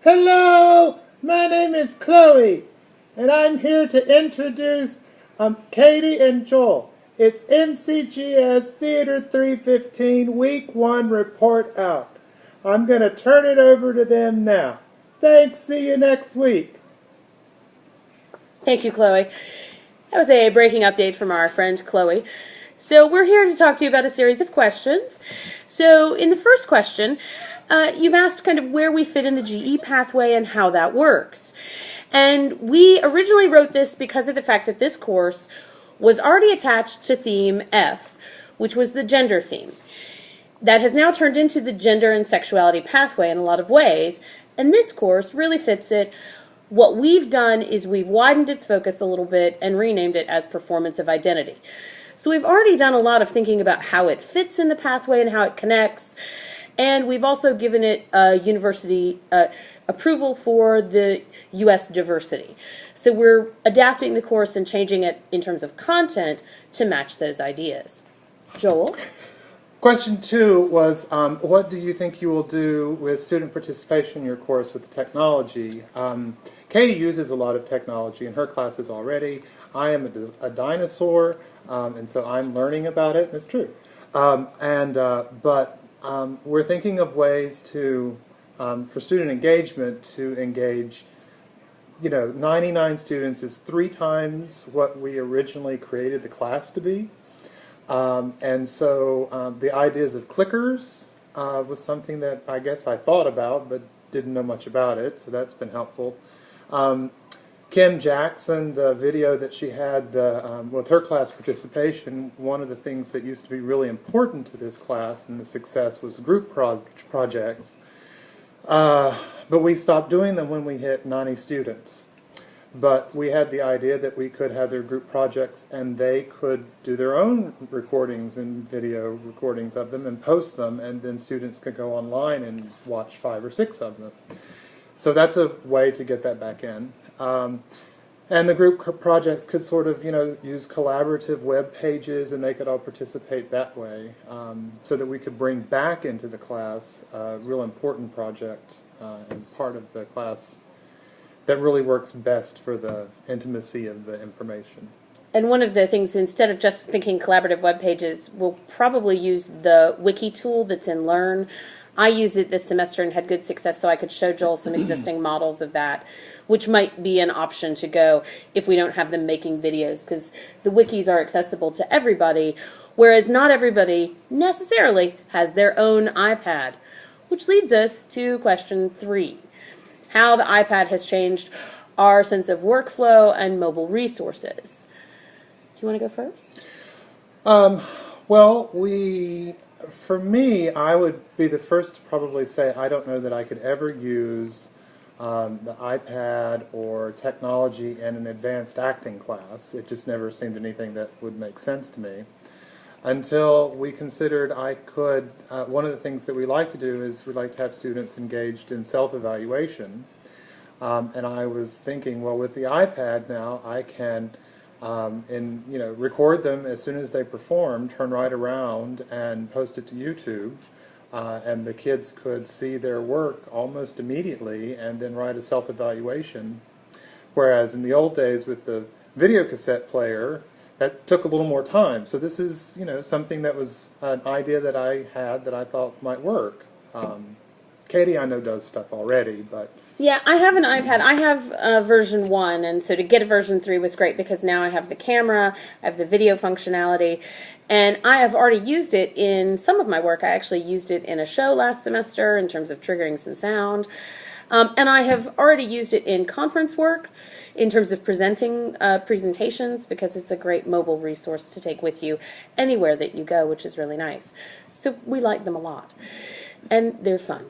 Hello, my name is Chloe, and I'm here to introduce Katie and Joel. It's MCGS Theater 315 Week 1 report out. I'm going to turn it over to them now. Thanks, see you next week. Thank you, Chloe. That was a breaking update from our friend Chloe. So we're here to talk to you about a series of questions. So in the first question, you've asked kind of where we fit in the GE pathway and how that works. And we originally wrote this because of the fact that this course was already attached to theme F, which was the gender theme. That has now turned into the gender and sexuality pathway in a lot of ways, and this course really fits it. What we've done is we've widened its focus a little bit and renamed it as Performance of Identity. So we've already done a lot of thinking about how it fits in the pathway and how it connects, and we've also given it a university approval for the U.S. diversity. So we're adapting the course and changing it in terms of content to match those ideas. Joel? Question 2 was, what do you think you will do with student participation in your course with technology? Katie uses a lot of technology in her classes already. I am a dinosaur, and so I'm learning about it, and it's true. But we're thinking of ways to, for student engagement, to engage, 99 students is 3 times what we originally created the class to be. And so the ideas of clickers was something that I guess I thought about but didn't know much about it, so that's been helpful. Kim Jackson, the video that she had with her class participation, one of the things that used to be really important to this class and the success was group projects. But we stopped doing them when we hit 90 students. But we had the idea that we could have their group projects and they could do their own recordings and video recordings of them and post them, and then students could go online and watch 5 or 6 of them. So that's a way to get that back in. And the group projects could sort of, use collaborative web pages, and they could all participate that way, so that we could bring back into the class a real important project and part of the class that really works best for the intimacy of the information. And one of the things, instead of just thinking collaborative web pages, we'll probably use the wiki tool that's in Learn. I used it this semester and had good success, so I could show Joel some existing models of that, which might be an option to go if we don't have them making videos, because the wikis are accessible to everybody, whereas not everybody necessarily has their own iPad. Which leads us to question 3. How the iPad has changed our sense of workflow and mobile resources. Do you want to go first? Well, for me, I would be the first to probably say I don't know that I could ever use the iPad or technology in an advanced acting class. It just never seemed anything that would make sense to me. Until we considered I could, one of the things that we like to do is we like to have students engaged in self-evaluation. And I was thinking, well, with the iPad now, I can record them as soon as they perform, turn right around and post it to YouTube. And the kids could see their work almost immediately and then write a self-evaluation. Whereas in the old days with the video cassette player, that took a little more time. So this is, something that was an idea that I had that I thought might work. Katie, I know, does stuff already, but... Yeah, I have an iPad. I have version 1, and so to get a version 3 was great because now I have the camera, I have the video functionality, and I have already used it in some of my work. I actually used it in a show last semester in terms of triggering some sound. And I have already used it in conference work in terms of presenting presentations, because it's a great mobile resource to take with you anywhere that you go, which is really nice. So we like them a lot. And they're fun.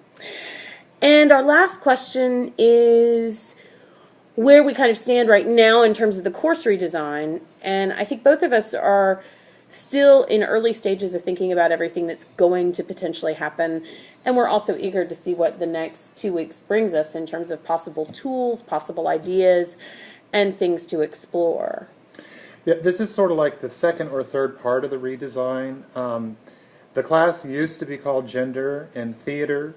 And our last question is where we kind of stand right now in terms of the course redesign. And I think both of us are still in early stages of thinking about everything that's going to potentially happen. And we're also eager to see what the next 2 weeks brings us in terms of possible tools, possible ideas, and things to explore. Yeah, this is sort of like the second or third part of the redesign. The class used to be called Gender and Theater.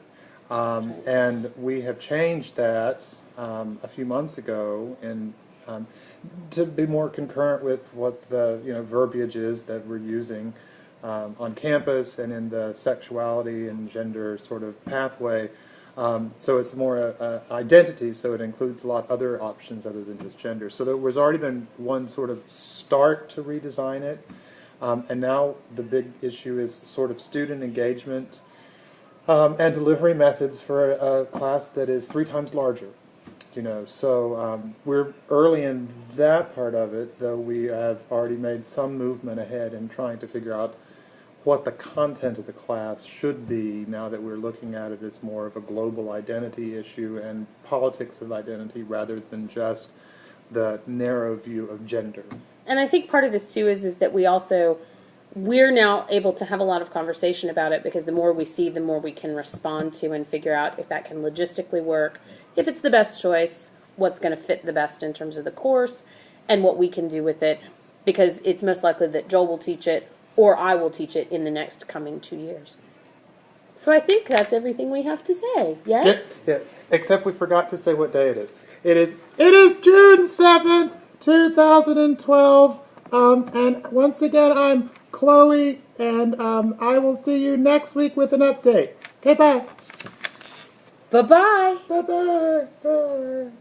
And we have changed that a few months ago in, to be more concurrent with what the verbiage is that we're using on campus and in the sexuality and gender sort of pathway. So it's more identity, so it includes a lot of other options other than just gender. So there was already been one sort of start to redesign it, and now the big issue is sort of student engagement and delivery methods for a class that is 3 times larger. So we're early in that part of it, though we have already made some movement ahead in trying to figure out what the content of the class should be now that we're looking at it as more of a global identity issue and politics of identity rather than just the narrow view of gender. And I think part of this too is that we're now able to have a lot of conversation about it, because the more we see, the more we can respond to and figure out if that can logistically work, if it's the best choice, what's going to fit the best in terms of the course, and what we can do with it, because it's most likely that Joel will teach it or I will teach it in the next coming 2 years. So I think that's everything we have to say. Yes? Yes. Except we forgot to say what day it is. It is June 7th, 2012. And once again, I'm Chloe, and I will see you next week with an update. Okay, bye. Bye-bye. Bye-bye. Bye.